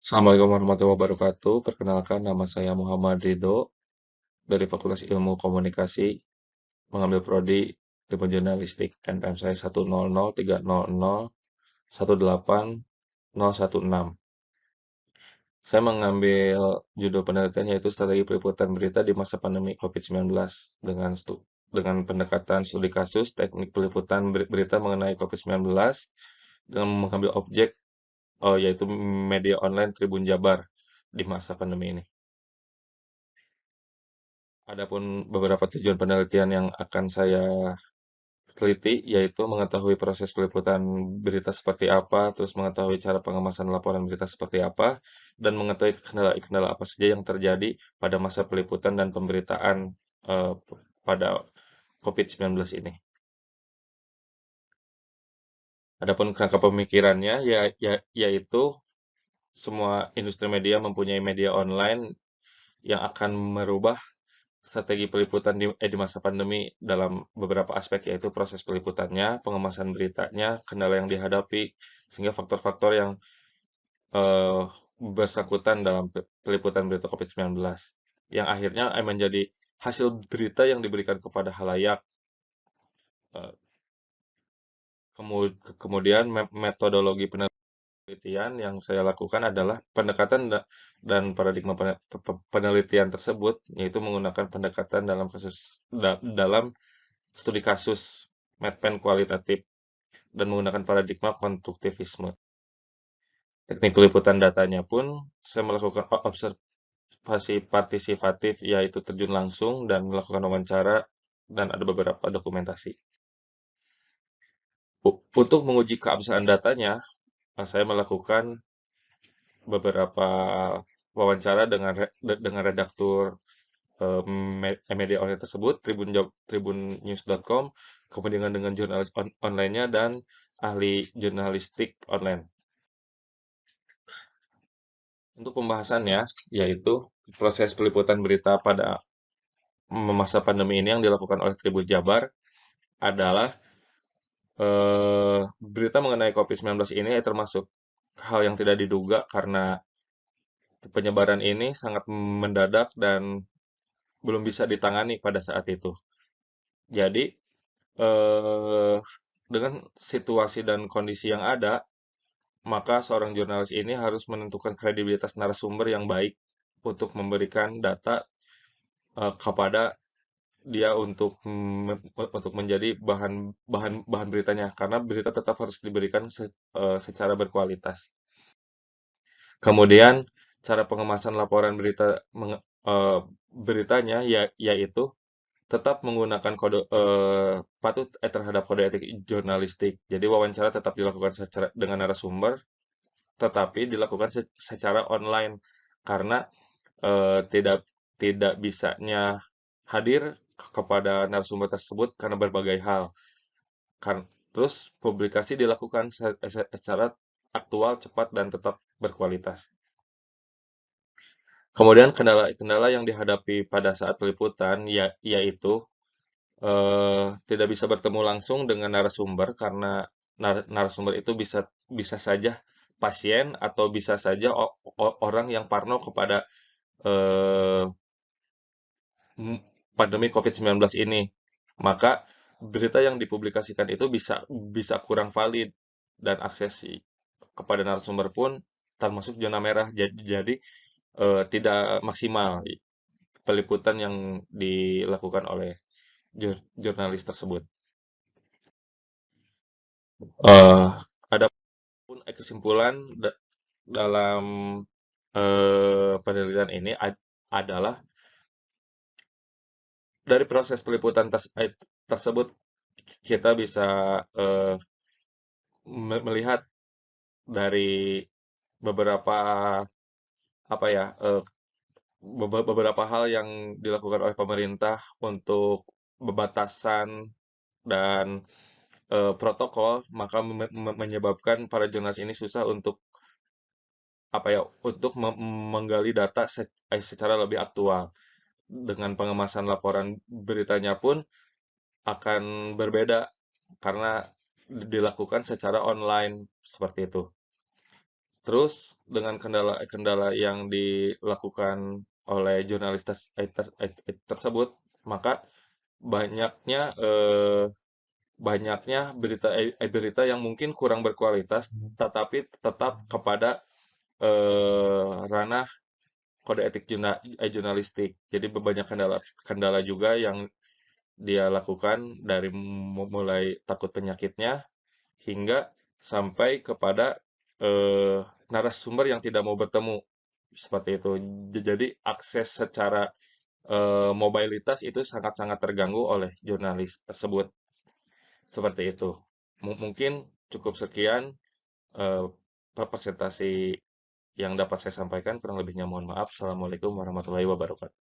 Assalamualaikum warahmatullahi wabarakatuh. Perkenalkan, nama saya Muhammad Ridho dari Fakultas Ilmu Komunikasi, mengambil prodi Ilmu Jurnalistik. NPM saya 100303018 Saya mengambil judul penelitian yaitu strategi peliputan berita di masa pandemi COVID-19 dengan pendekatan studi kasus teknik peliputan berita mengenai COVID-19 dengan mengambil objek yaitu media online Tribun Jabar di masa pandemi ini. Adapun beberapa tujuan penelitian yang akan saya teliti, yaitu mengetahui proses peliputan berita seperti apa, terus mengetahui cara pengemasan laporan berita seperti apa, dan mengetahui kendala-kendala apa saja yang terjadi pada masa peliputan dan pemberitaan pada COVID-19 ini. Adapun kerangka pemikirannya, yaitu semua industri media mempunyai media online yang akan merubah strategi peliputan di masa pandemi dalam beberapa aspek, yaitu proses peliputannya, pengemasan beritanya, kendala yang dihadapi, sehingga faktor-faktor yang eh, bersangkutan dalam peliputan berita COVID-19 yang akhirnya menjadi hasil berita yang diberikan kepada halayak. Eh, Kemudian metodologi penelitian yang saya lakukan adalah pendekatan dan paradigma penelitian tersebut, yaitu menggunakan pendekatan dalam studi kasus, medpen kualitatif, dan menggunakan paradigma konstruktivisme. Teknik peliputan datanya pun saya melakukan observasi partisipatif, yaitu terjun langsung dan melakukan wawancara, dan ada beberapa dokumentasi. Untuk menguji keabsahan datanya, saya melakukan beberapa wawancara dengan redaktur media online tersebut, tribunnews.com, kemudian dengan jurnalis online-nya dan ahli jurnalistik online. Untuk pembahasannya, yaitu proses peliputan berita pada masa pandemi ini yang dilakukan oleh Tribun Jabar adalah berita mengenai COVID-19 ini termasuk hal yang tidak diduga karena penyebaran ini sangat mendadak dan belum bisa ditangani pada saat itu. Jadi, eh, dengan situasi dan kondisi yang ada, maka seorang jurnalis ini harus menentukan kredibilitas narasumber yang baik untuk memberikan data kepada dia untuk menjadi bahan bahan bahan beritanya, karena berita tetap harus diberikan secara berkualitas. Kemudian cara pengemasan laporan beritanya yaitu tetap menggunakan patuh terhadap kode etik jurnalistik. Jadi wawancara tetap dilakukan dengan narasumber, tetapi dilakukan secara online karena tidak tidak bisanya hadir kepada narasumber tersebut karena berbagai hal. Terus publikasi dilakukan secara aktual, cepat, dan tetap berkualitas. Kemudian kendala-kendala yang dihadapi pada saat peliputan yaitu tidak bisa bertemu langsung dengan narasumber karena narasumber itu bisa bisa saja pasien atau bisa saja orang yang parno kepada eh, pandemi COVID-19 ini. Maka berita yang dipublikasikan itu bisa bisa kurang valid dan akses kepada narasumber pun termasuk zona merah. Jadi tidak maksimal peliputan yang dilakukan oleh jurnalis tersebut. Eh, ada pun kesimpulan dalam penelitian ini adalah dari proses peliputan tersebut kita bisa eh, melihat dari beberapa apa ya beberapa hal yang dilakukan oleh pemerintah untuk pembatasan dan protokol, maka menyebabkan para jurnalis ini susah untuk apa ya untuk menggali data secara lebih aktual. Dengan pengemasan laporan beritanya pun akan berbeda karena dilakukan secara online seperti itu. Terus dengan kendala-kendala yang dilakukan oleh jurnalis tersebut, maka banyaknya banyaknya berita yang mungkin kurang berkualitas, tetapi tetap kepada ranah kode etik jurnalistik. Jadi banyak kendala kendala juga yang dia lakukan dari mulai takut penyakitnya hingga sampai kepada eh, narasumber yang tidak mau bertemu seperti itu. Jadi akses secara mobilitas itu sangat-sangat terganggu oleh jurnalis tersebut. Seperti itu. Mungkin cukup sekian eh, presentasi yang dapat saya sampaikan. Kurang lebihnya mohon maaf. Assalamualaikum warahmatullahi wabarakatuh.